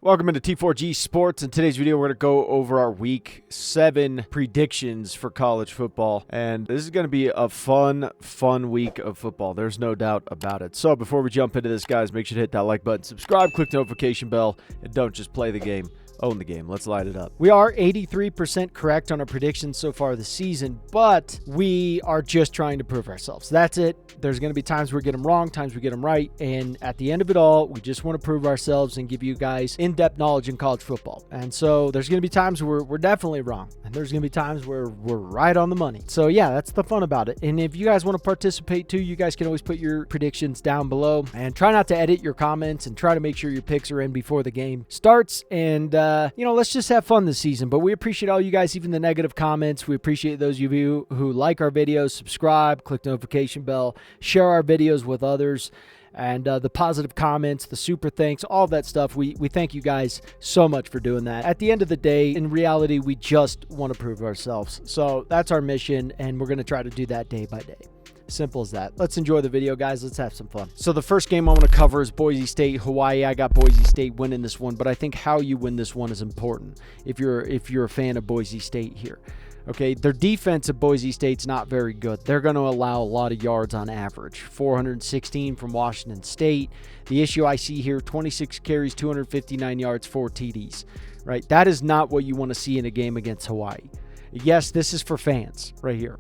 Welcome into T4G Sports. In today's video, we're going to go over our Week 7 predictions for college football. And this is going to be a fun week of football. There's no doubt about it. So before we jump into this, guys, make sure to hit that like button, subscribe, click the notification bell, and don't just play the game. Own the game. Let's light it up. We are 83% correct on our predictions so far this season, but we are just trying to prove ourselves. That's it. There's going to be times we get them wrong, times we get them right, and at the end of it all, we just want to prove ourselves and give you guys in-depth knowledge in college football. And so there's going to be times where we're definitely wrong, and there's going to be times where we're right on the money. So yeah, that's the fun about it. And if you guys want to participate too, you guys can always put your predictions down below, and try not to edit your comments, and try to make sure your picks are in before the game starts. And let's just have fun this season. But we appreciate all you guys, even the negative comments. We appreciate those of you who like our videos, subscribe, click the notification bell, share our videos with others, and the positive comments, the super thanks, all that stuff. We thank you guys so much for doing that. At the end of the day, in reality, we just want to prove ourselves. So that's our mission, and we're going to try to do that day by day. Simple as that. Let's enjoy the video, guys. Let's have some fun. So the first game I want to cover is Boise State-Hawai'i. I got Boise State winning this one, but I think how you win this one is important if you're a fan of Boise State here. Okay, their defense at Boise State's not very good. They're going to allow a lot of yards on average. 416 from Washington State. The issue I see here, 26 carries, 259 yards, 4 TDs. Right? That is not what you want to see in a game against Hawaii. Yes, this is for fans right here.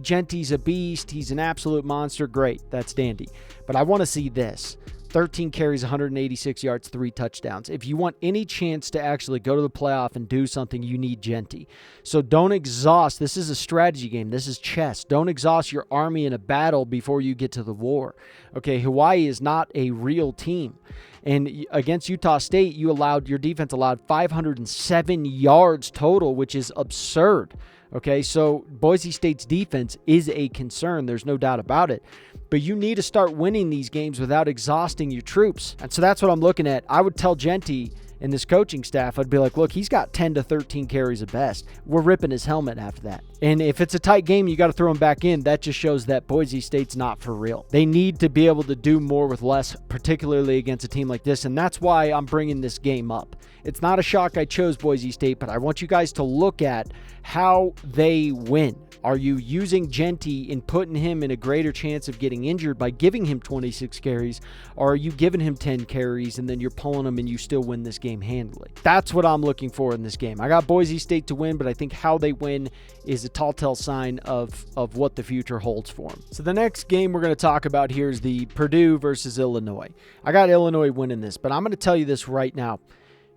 Genti's a beast. He's an absolute monster. Great. That's dandy. But I want to see this. 13 carries, 186 yards, 3 touchdowns. If you want any chance to actually go to the playoff and do something, you need Genty. So don't exhaust. This is a strategy game. This is chess. Don't exhaust your army in a battle before you get to the war. Okay, Hawaii is not a real team. And against Utah State, your defense allowed 507 yards total, which is absurd. Okay, so Boise State's defense is a concern. There's no doubt about it. But you need to start winning these games without exhausting your troops. And so that's what I'm looking at. I would tell Genty and this coaching staff, I'd be like, look, he's got 10 to 13 carries at best. We're ripping his helmet after that. And if it's a tight game, you got to throw him back in. That just shows that Boise State's not for real. They need to be able to do more with less, particularly against a team like this. And that's why I'm bringing this game up. It's not a shock I chose Boise State, but I want you guys to look at how they win. Are you using Genty and putting him in a greater chance of getting injured by giving him 26 carries? Or are you giving him 10 carries and then you're pulling him and you still win this game handily? That's what I'm looking for in this game. I got Boise State to win, but I think how they win is a telltale sign of what the future holds for them. So the next game we're going to talk about here is the Purdue versus Illinois. I got Illinois winning this, but I'm going to tell you this right now.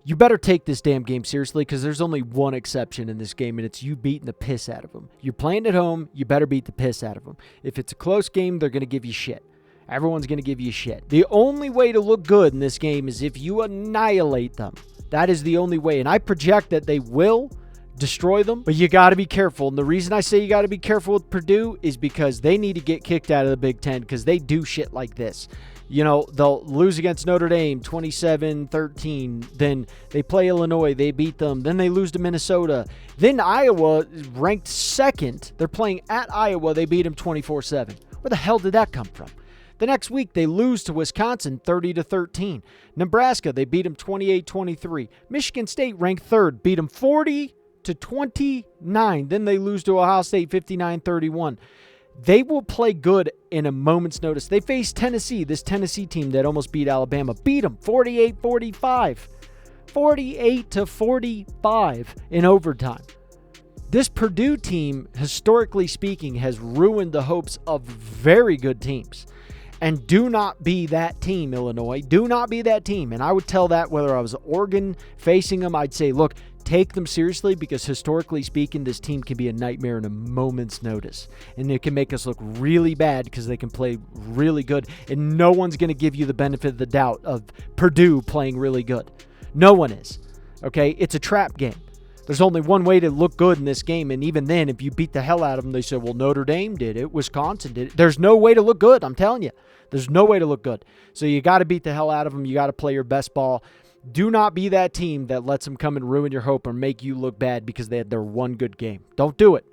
You better take this damn game seriously because there's only one exception in this game, and it's you beating the piss out of them. You're playing at home, you better beat the piss out of them. If it's a close game, they're going to give you shit. Everyone's going to give you shit. The only way to look good in this game is if you annihilate them. That is the only way, and I project that they will destroy them, but you got to be careful. And the reason I say you got to be careful with Purdue is because they need to get kicked out of the Big Ten because they do shit like this. You know, they'll lose against Notre Dame 27-13. Then they play Illinois. They beat them. Then they lose to Minnesota. Then Iowa is ranked second. They're playing at Iowa. They beat them 24-7. Where the hell did that come from? The next week, they lose to Wisconsin 30-13. Nebraska, they beat them 28-23. Michigan State ranked third, beat them 40-29. Then they lose to Ohio State 59-31. They will play good in a moment's notice. They faced Tennessee, this Tennessee team that almost beat Alabama. Beat them 48-45. 48-45 in overtime. This Purdue team, historically speaking, has ruined the hopes of very good teams. And do not be that team, Illinois. Do not be that team. And I would tell that whether I was Oregon facing them, I'd say, look, take them seriously because historically speaking, this team can be a nightmare in a moment's notice. And it can make us look really bad because they can play really good. And no one's going to give you the benefit of the doubt of Purdue playing really good. No one is. Okay? It's a trap game. There's only one way to look good in this game, and even then, if you beat the hell out of them, they say, well, Notre Dame did it, Wisconsin did it. There's no way to look good, I'm telling you. There's no way to look good. So you got to beat the hell out of them. You got to play your best ball. Do not be that team that lets them come and ruin your hope or make you look bad because they had their one good game. Don't do it.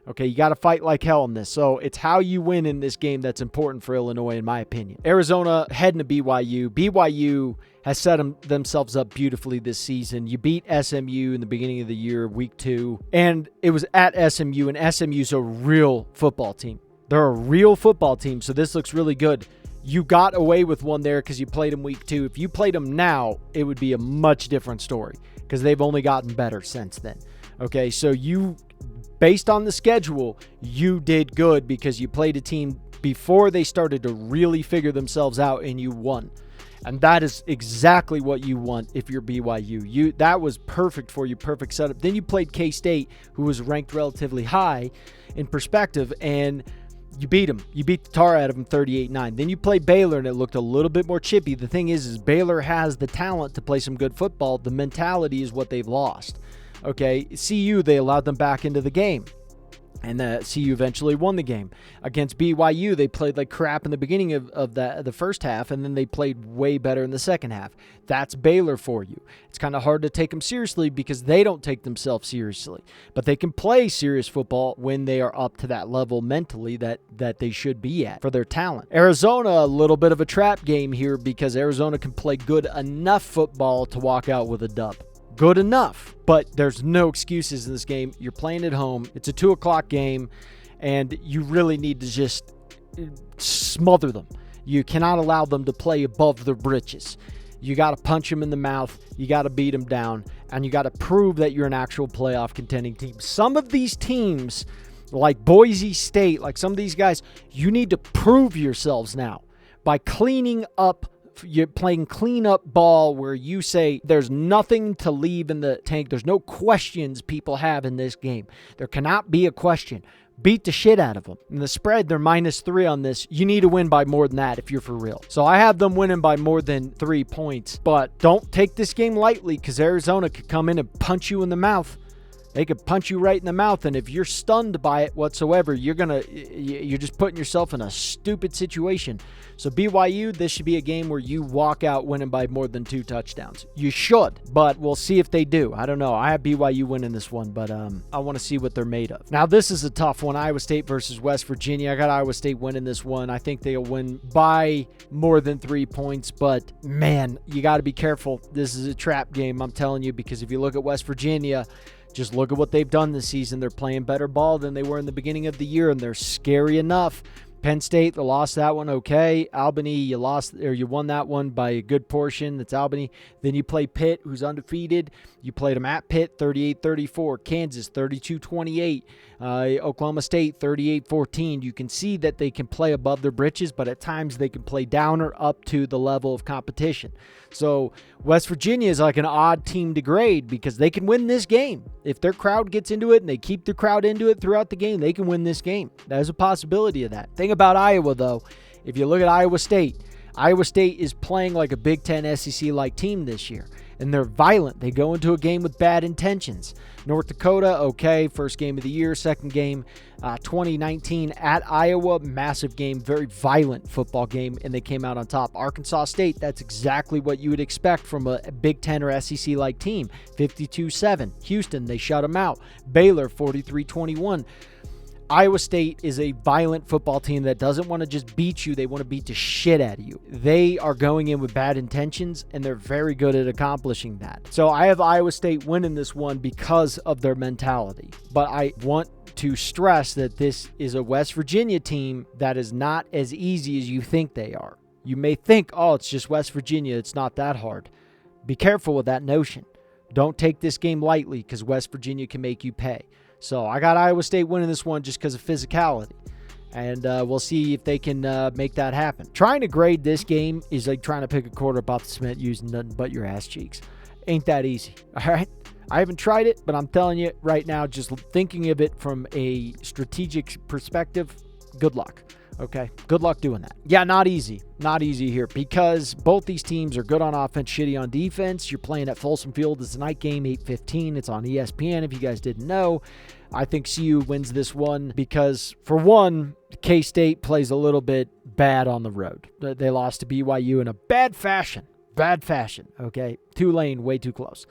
Okay, you got to fight like hell in this. So it's how you win in this game that's important for Illinois, in my opinion. Arizona heading to BYU. BYU has set themselves up beautifully this season. You beat SMU in the beginning of the year, week 2, and it was at SMU, and SMU's a real football team. They're a real football team, so this looks really good. You got away with one there because you played them week 2. If you played them now, it would be a much different story because they've only gotten better since then. Okay, so based on the schedule, you did good because you played a team before they started to really figure themselves out, and you won. And that is exactly what you want if you're BYU. That was perfect for you, perfect setup. Then you played K-State, who was ranked relatively high in perspective, and you beat them. You beat the tar out of them 38-9. Then you played Baylor, and it looked a little bit more chippy. The thing is Baylor has the talent to play some good football. The mentality is what they've lost. Okay, CU, they allowed them back into the game. And CU eventually won the game. Against BYU, they played like crap in the beginning of the first half, and then they played way better in the second half. That's Baylor for you. It's kind of hard to take them seriously because they don't take themselves seriously. But they can play serious football when they are up to that level mentally that they should be at for their talent. Arizona, a little bit of a trap game here because Arizona can play good enough football to walk out with a dub. Good enough, but there's no excuses in this game. You're playing at home. It's a 2 o'clock game, and you really need to just smother them. You cannot allow them to play above their britches. You got to punch them in the mouth. You got to beat them down, and you got to prove that you're an actual playoff contending team. Some of these teams, like Boise State, like some of these guys, you need to prove yourselves now by cleaning up. You're playing clean-up ball where you say there's nothing to leave in the tank. There's no questions people have in this game. There cannot be a question. Beat the shit out of them. In the spread, they're -3 on this. You need to win by more than that if you're for real. So I have them winning by more than 3 points. But don't take this game lightly because Arizona could come in and punch you in the mouth. They could punch you right in the mouth, and if you're stunned by it whatsoever, you're just putting yourself in a stupid situation. So BYU, this should be a game where you walk out winning by more than 2 touchdowns. You should, but we'll see if they do. I don't know. I have BYU winning this one, but I want to see what they're made of. Now, this is a tough one. Iowa State versus West Virginia. I got Iowa State winning this one. I think they'll win by more than 3 points, but man, you got to be careful. This is a trap game, I'm telling you, because if you look at West Virginia, just look at what they've done this season. They're playing better ball than they were in the beginning of the year, and they're scary enough. Penn State, they lost that one okay. Albany, you won that one by a good portion. That's Albany. Then you play Pitt, who's undefeated. You played them at Pitt, 38-34. Kansas, 32-28. Oklahoma State, 38-14. You can see that they can play above their britches, but at times they can play down or up to the level of competition. So West Virginia is like an odd team to grade because they can win this game. If their crowd gets into it and they keep their crowd into it throughout the game, they can win this game. There's a possibility of that. Thing about Iowa, though, if you look at Iowa State is playing like a Big Ten SEC-like team this year, and they're violent. They go into a game with bad intentions. North Dakota, okay, first game of the year. Second game, 2019 at Iowa, massive game, very violent football game, and they came out on top. Arkansas State, that's exactly what you would expect from a Big Ten or SEC-like team, 52-7. Houston, they shut them out. Baylor, 43-21. Iowa State is a violent football team that doesn't want to just beat you. They want to beat the shit out of you. They are going in with bad intentions, and they're very good at accomplishing that. So I have Iowa State winning this one because of their mentality. But I want to stress that this is a West Virginia team that is not as easy as you think they are. You may think, oh, it's just West Virginia. It's not that hard. Be careful with that notion. Don't take this game lightly because West Virginia can make you pay. So I got Iowa State winning this one just because of physicality. And we'll see if they can make that happen. Trying to grade this game is like trying to pick a quarter up off the cement using nothing but your ass cheeks. Ain't that easy, all right? I haven't tried it, but I'm telling you right now, just thinking of it from a strategic perspective, good luck. Okay, good luck doing that. Yeah, not easy. Not easy here because both these teams are good on offense, shitty on defense. You're playing at Folsom Field. It's a night game, 8:15. It's on ESPN if you guys didn't know. I think CU wins this one because, for one, K-State plays a little bit bad on the road. They lost to BYU in a bad fashion. Bad fashion, okay? Tulane, way too close.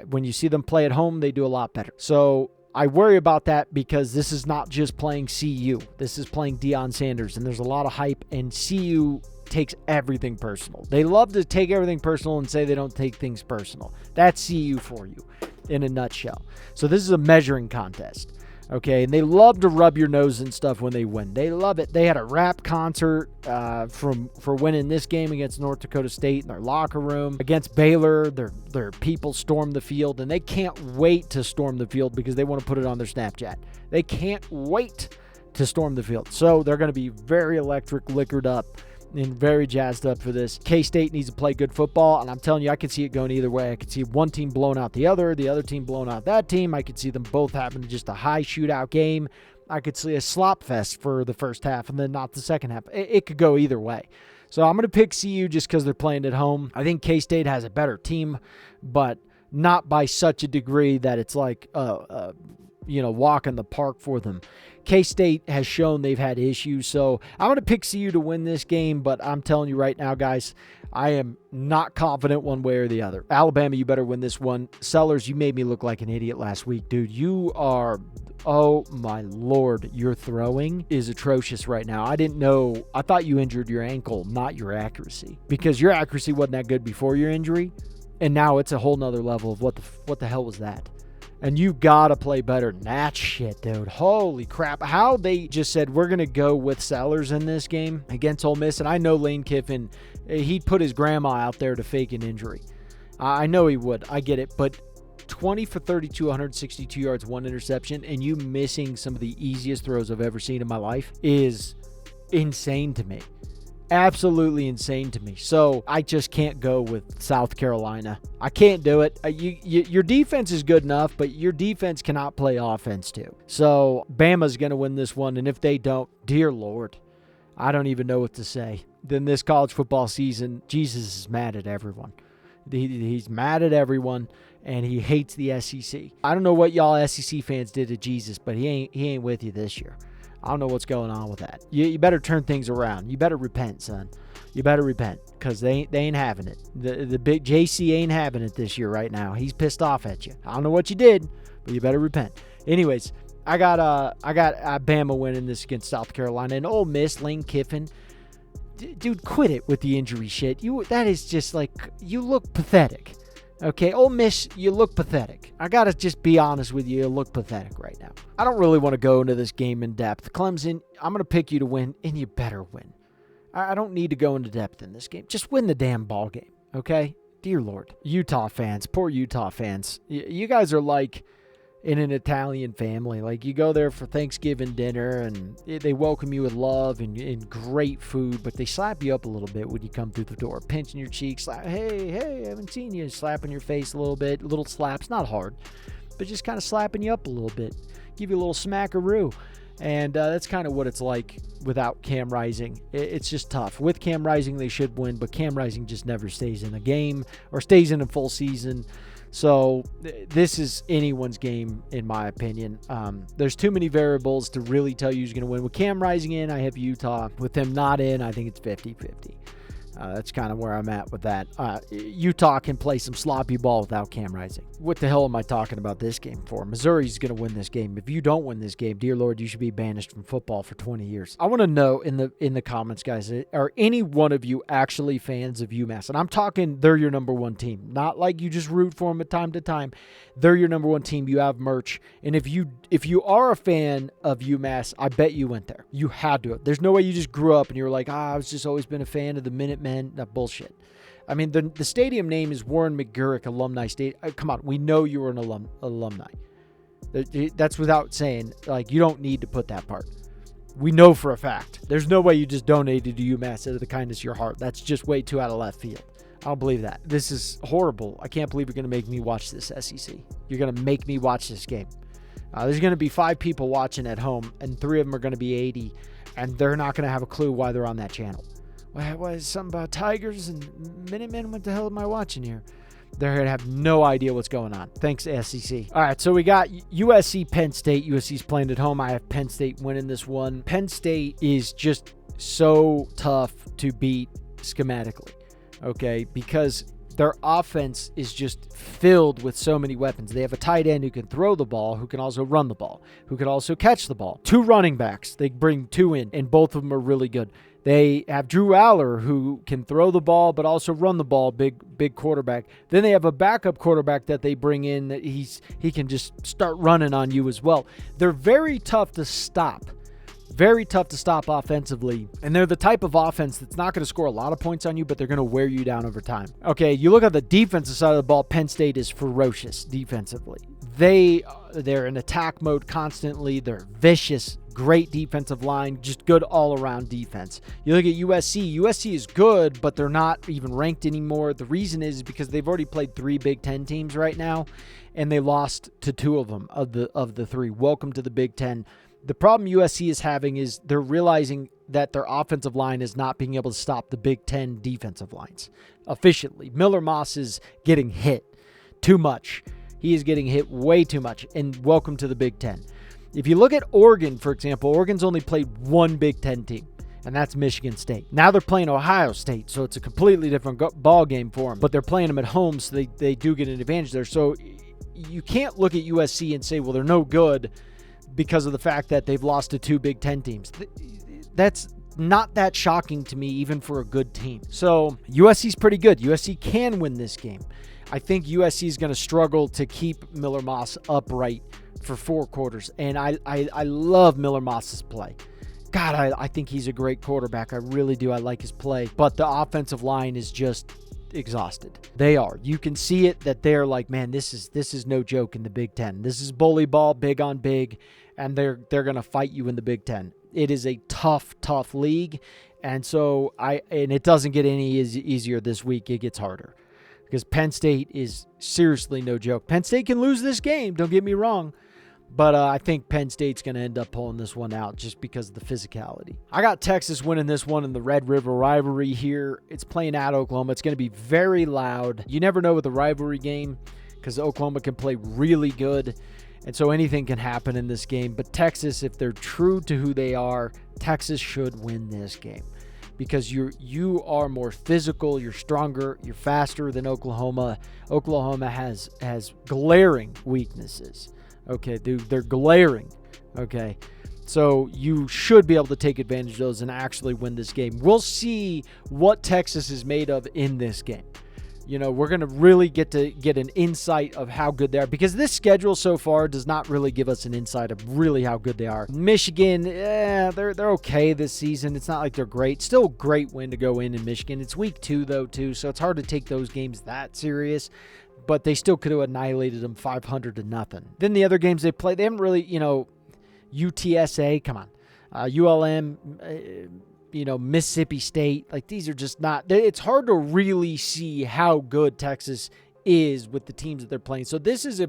When you see them play at home, they do a lot better. So I worry about that because this is not just playing CU. This is playing Deion Sanders, and there's a lot of hype, and CU takes everything personal. They love to take everything personal and say they don't take things personal. That's CU for you in a nutshell. So this is a measuring contest. Okay, and they love to rub your nose and stuff when they win. They love it. They had a rap concert for winning this game against North Dakota State in their locker room. Against Baylor, their people stormed the field, and they can't wait to storm the field because they want to put it on their Snapchat. They can't wait to storm the field. So they're going to be very electric, liquored up, and very jazzed up for this. K-State needs to play good football, and I'm telling you, I could see it going either way. I could see one team blowing out the other team blowing out that team. I could see them both having just a high shootout game. I could see a slop fest for the first half and then not the second half. It could go either way. So I'm going to pick CU just because they're playing at home. I think K-State has a better team, but not by such a degree that it's like walk in the park for them. K-State has shown they've had issues, so I'm going to pick CU to win this game, but I'm telling you right now, guys, I am not confident one way or the other. Alabama, you better win this one. Sellers, you made me look like an idiot last week, dude. You are, oh my Lord, your throwing is atrocious right now. I didn't know. I thought you injured your ankle, not your accuracy, because your accuracy wasn't that good before your injury, and now it's a whole nother level of what the hell was that? And you got to play better than that shit, dude. Holy crap. How they just said, we're going to go with Sellers in this game against Ole Miss. And I know Lane Kiffin, he'd put his grandma out there to fake an injury. I know he would. I get it. But 20 for 32, 162 yards, 1 interception, and you missing some of the easiest throws I've ever seen in my life is insane to me. Absolutely insane to me. So I just can't go with South Carolina. I can't do it. Your defense is good enough, but your defense cannot play offense too. So Bama's going to win this one, and if they don't, dear Lord, I don't even know what to say. Then this college football season, Jesus is mad at everyone. He's mad at everyone, and he hates the SEC. I don't know what y'all SEC fans did to Jesus, but he ain't with you this year. I don't know what's going on with that. You better turn things around. You better repent, son. You better repent because they ain't having it. The big JC ain't having it this year right now. He's pissed off at you. I don't know what you did, but you better repent. Anyways, I got Bama winning this against South Carolina. And Ole Miss, Lane Kiffin, dude, quit it with the injury shit. That is just like, you look pathetic. Okay, Ole Miss, you look pathetic. I got to just be honest with you. You look pathetic right now. I don't really want to go into this game in depth. Clemson, I'm going to pick you to win, and you better win. I don't need to go into depth in this game. Just win the damn ball game, okay? Dear Lord. Utah fans, poor Utah fans. You guys are like in an Italian family. Like, you go there for Thanksgiving dinner, and they welcome you with love and great food, but they slap you up a little bit when you come through the door. Pinching your cheeks, like, hey, I haven't seen you. Slapping your face a little bit. Little slaps, not hard, but just kind of slapping you up a little bit. Give you a little smackaroo. And that's kind of what it's like without Cam Rising. It's just tough. With Cam Rising, they should win, but Cam Rising just never stays in a game or stays in a full season. So this is anyone's game, in my opinion. There's too many variables to really tell you who's going to win. With Cam Rising in, I have Utah. With him not in, I think it's 50-50. That's kind of where I'm at with that. Utah can play some sloppy ball without Cam Rising. What the hell am I talking about this game for? Missouri's going to win this game. If you don't win this game, dear Lord, you should be banished from football for 20 years. I want to know in the comments, guys, are any one of you actually fans of UMass? And I'm talking they're your number one team. Not like you just root for them at time to time. They're your number one team. You have merch. And if you are a fan of UMass, I bet you went there. You had to. There's no way you just grew up and you were like, I was just always been a fan of the Minutemen. That bullshit. I mean, the stadium name is Warren McGurk Alumni Stadium. Come on, we know you were an alumni. That's without saying. Like, you don't need to put that part. We know for a fact. There's no way you just donated to UMass out of the kindness of your heart. That's just way too out of left field. I don't believe that. This is horrible. I can't believe you're going to make me watch this SEC. You're going to make me watch this game. There's going to be 5 people watching at home, and 3 of them are going to be 80, and they're not going to have a clue why they're on that channel. What is something about Tigers and Minutemen? What the hell am I watching here? They're going to have no idea what's going on. Thanks, SEC. All right, so we got USC, Penn State. USC's playing at home. I have Penn State winning this one. Penn State is just so tough to beat schematically, okay? Because Their offense is just filled with so many weapons. They have a tight end who can throw the ball, who can also run the ball, who can also catch the ball. 2 running backs. They bring 2 in, and both of them are really good. They have Drew Aller, who can throw the ball but also run the ball, big quarterback. Then they have a backup quarterback that they bring in that he can just start running on you as well. They're very tough to stop. Very tough to stop offensively. And they're the type of offense that's not going to score a lot of points on you, but they're going to wear you down over time. Okay, you look at the defensive side of the ball, Penn State is ferocious defensively. They're in attack mode constantly. They're vicious. Great defensive line, just good all-around defense. You look at USC. USC is good, but they're not even ranked anymore. The reason is because they've already played 3 Big Ten teams right now, and they lost to 2 of them of the 3. Welcome to the Big Ten. The problem USC is having is they're realizing that their offensive line is not being able to stop the Big Ten defensive lines efficiently. Miller Moss is getting hit too much. He is getting hit way too much, and welcome to the Big Ten. If you look at Oregon, for example, Oregon's only played 1 Big Ten team, and that's Michigan State. Now they're playing Ohio State, so it's a completely different ball game for them, but they're playing them at home, so they do get an advantage there. So you can't look at USC and say, well, they're no good because of the fact that they've lost to 2 Big Ten teams. That's not that shocking to me, even for a good team. So USC's pretty good. USC can win this game. I think USC is going to struggle to keep Miller Moss upright for 4 quarters. And I love Miller Moss's play. God, I think he's a great quarterback. I really do. I like his play. But the offensive line is just exhausted. They are. You can see it that they're like, man, this is no joke in the Big Ten. This is bully ball, big on big, and they're going to fight you in the Big Ten. It is a tough league, and so it doesn't get any easier this week. It gets harder because Penn State is seriously no joke. Penn State can lose this game, don't get me wrong, but I think Penn State's going to end up pulling this one out just because of the physicality. I got Texas winning this one in the Red River Rivalry here. It's playing at Oklahoma. It's going to be very loud. You never know with a rivalry game because Oklahoma can play really good, and so anything can happen in this game. But Texas, if they're true to who they are, Texas should win this game because you are more physical, you're stronger, you're faster than Oklahoma. Oklahoma has glaring weaknesses. Okay, they're glaring. Okay, so you should be able to take advantage of those and actually win this game. We'll see what Texas is made of in this game. You know, we're going to really get an insight of how good they are because this schedule so far does not really give us an insight of really how good they are. Michigan, they're okay this season. It's not like they're great. Still a great win to go in Michigan. It's week 2 though too, so it's hard to take those games that serious. But they still could have annihilated them 500-0. Then the other games they played, they haven't really, UTSA, come on, ULM, Mississippi State. Like these are just not. It's hard to really see how good Texas is with the teams that they're playing. So this is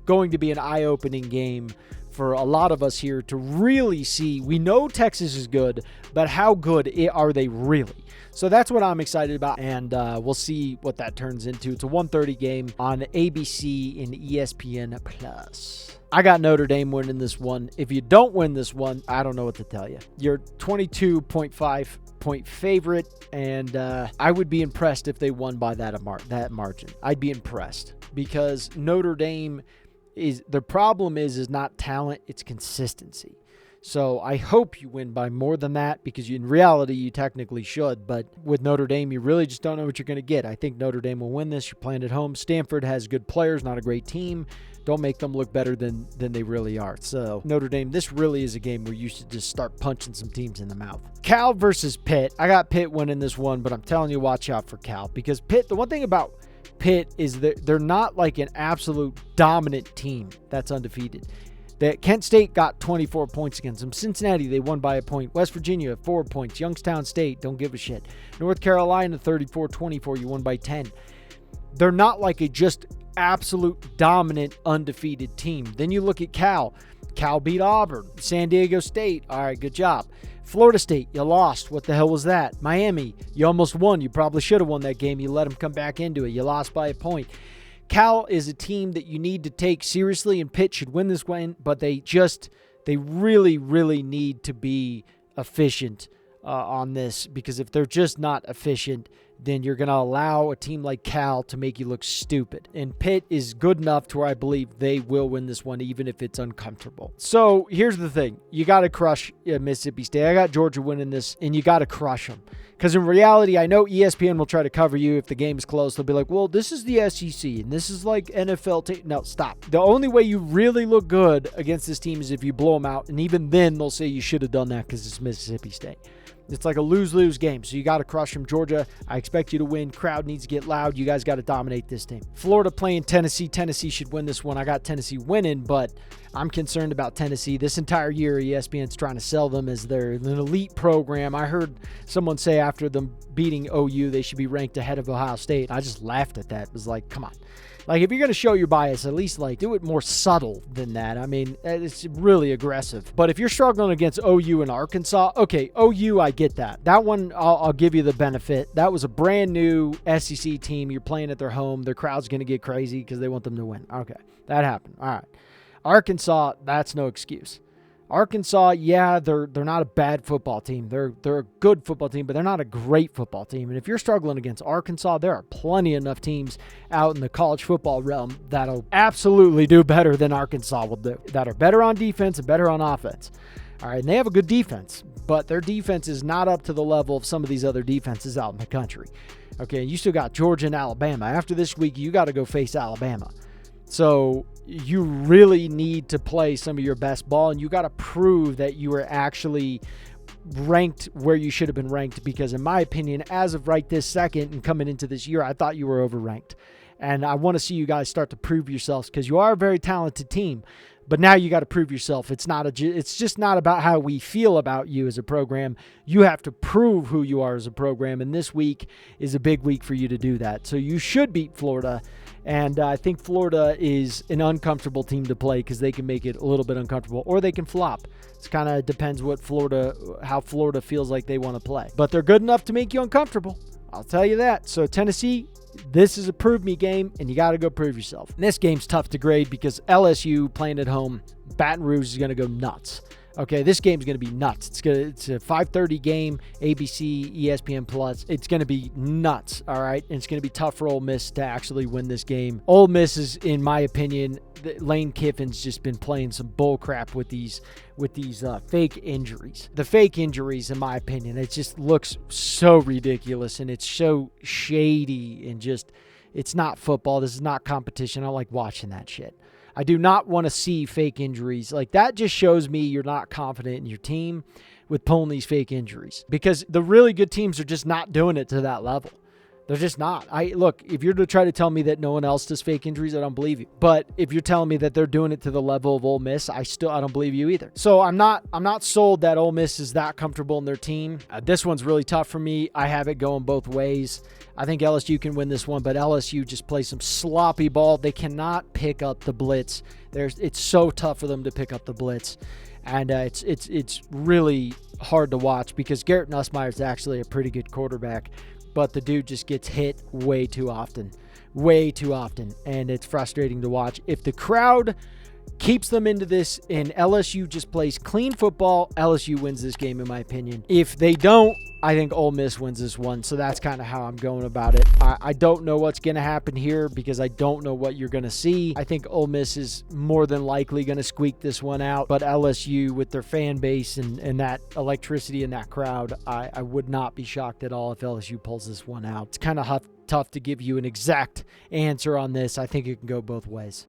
going to be an eye-opening game for a lot of us here to really see. We know Texas is good, but how good are they really? So that's what I'm excited about, and we'll see what that turns into. It's a 1:30 game on ABC and ESPN+. I got Notre Dame winning this one. If you don't win this one, I don't know what to tell you. You're 22.5 point favorite, and I would be impressed if they won by that margin. I'd be impressed because Notre Dame the problem is not talent, it's consistency. So I hope you win by more than that because in reality, you technically should. But with Notre Dame, you really just don't know what you're going to get. I think Notre Dame will win this. You're playing at home. Stanford has good players, not a great team. Don't make them look better than they really are. So Notre Dame, this really is a game where you should just start punching some teams in the mouth. Cal versus Pitt. I got Pitt winning this one, but I'm telling you, watch out for Cal because Pitt, the one thing about Pitt is that they're not like an absolute dominant team that's undefeated. That Kent State got 24 points against them. Cincinnati, they won by a point. West Virginia, 4 points. Youngstown State, don't give a shit. North Carolina, 34-24, you won by 10. They're not like a just absolute dominant undefeated team. Then you look at Cal. Cal beat Auburn. San Diego State, all right, good job. Florida State, you lost. What the hell was that? Miami, you almost won. You probably should have won that game. You let them come back into it. You lost by a point. Cal is a team that you need to take seriously, and Pitt should win this one, but they really, really need to be efficient on this because if they're just not efficient, then you're going to allow a team like Cal to make you look stupid. And Pitt is good enough to where I believe they will win this one, even if it's uncomfortable. So here's the thing. You got to crush Mississippi State. I got Georgia winning this, and you got to crush them. Because in reality, I know ESPN will try to cover you if the game is close. They'll be like, well, this is the SEC, and this is like NFL. No, stop. The only way you really look good against this team is if you blow them out, and even then they'll say you should have done that because it's Mississippi State. It's like a lose-lose game, so you got to crush them. Georgia, I expect you to win. Crowd needs to get loud. You guys got to dominate this team. Florida playing Tennessee. Tennessee should win this one. I got Tennessee winning, but I'm concerned about Tennessee. This entire year, ESPN's trying to sell them as they're an elite program. I heard someone say after them beating OU, they should be ranked ahead of Ohio State. I just laughed at that. It was like, come on. Like, if you're going to show your bias, at least, like, do it more subtle than that. I mean, it's really aggressive. But if you're struggling against OU and Arkansas, okay, OU, I get that. That one, I'll give you the benefit. That was a brand new SEC team. You're playing at their home. Their crowd's going to get crazy because they want them to win. Okay, that happened. All right. Arkansas, that's no excuse. Arkansas, yeah, they're not a bad football team. They're a good football team, but they're not a great football team. And if you're struggling against Arkansas, there are plenty enough teams out in the college football realm that'll absolutely do better than Arkansas will do, that are better on defense and better on offense. All right, and they have a good defense, but their defense is not up to the level of some of these other defenses out in the country. Okay, you still got Georgia and Alabama. After this week, you got to go face Alabama. So you really need to play some of your best ball, and you got to prove that you are actually ranked where you should have been ranked, because in my opinion, as of right this second and coming into this year, I thought you were overranked. And I want to see you guys start to prove yourselves, because you are a very talented team. But now you got to prove yourself. It's just not about how we feel about you as a program. You have to prove who you are as a program, and this week is a big week for you to do that. So you should beat Florida, and I think Florida is an uncomfortable team to play because they can make it a little bit uncomfortable, or they can flop. It kind of depends how Florida feels like they want to play. But they're good enough to make you uncomfortable. I'll tell you that. So Tennessee, this is a prove me game, and you got to go prove yourself. And this game's tough to grade because LSU playing at home, Baton Rouge is going to go nuts. Okay, this game's going to be nuts. It's a 5:30 game, ABC, ESPN Plus. It's going to be nuts, all right? And it's going to be tough for Ole Miss to actually win this game. Ole Miss is, in my opinion, Lane Kiffin's just been playing some bull crap with these fake injuries. The fake injuries, in my opinion, it just looks so ridiculous, and it's so shady, and just, it's not football. This is not competition. I don't like watching that shit. I do not want to see fake injuries. Like, that just shows me you're not confident in your team with pulling these fake injuries, because the really good teams are just not doing it to that level. They're just not. Look, if you're to try to tell me that no one else does fake injuries, I don't believe you. But if you're telling me that they're doing it to the level of Ole Miss, I don't believe you either. So I'm not sold that Ole Miss is that comfortable in their team. This one's really tough for me. I have it going both ways. I think LSU can win this one, but LSU just plays some sloppy ball. They cannot pick up the blitz. It's so tough for them to pick up the blitz. And it's really hard to watch because Garrett Nussmeier is actually a pretty good quarterback, but the dude just gets hit way too often, and it's frustrating to watch. If the crowd keeps them into this and LSU just plays clean football, LSU wins this game, in my opinion. If they don't, I think Ole Miss wins this one. So that's kind of how I'm going about it. I don't know what's going to happen here because I don't know what you're going to see. I think Ole Miss is more than likely going to squeak this one out. But LSU, with their fan base and that electricity in that crowd, I would not be shocked at all if LSU pulls this one out. It's kind of tough to give you an exact answer on this. I think it can go both ways.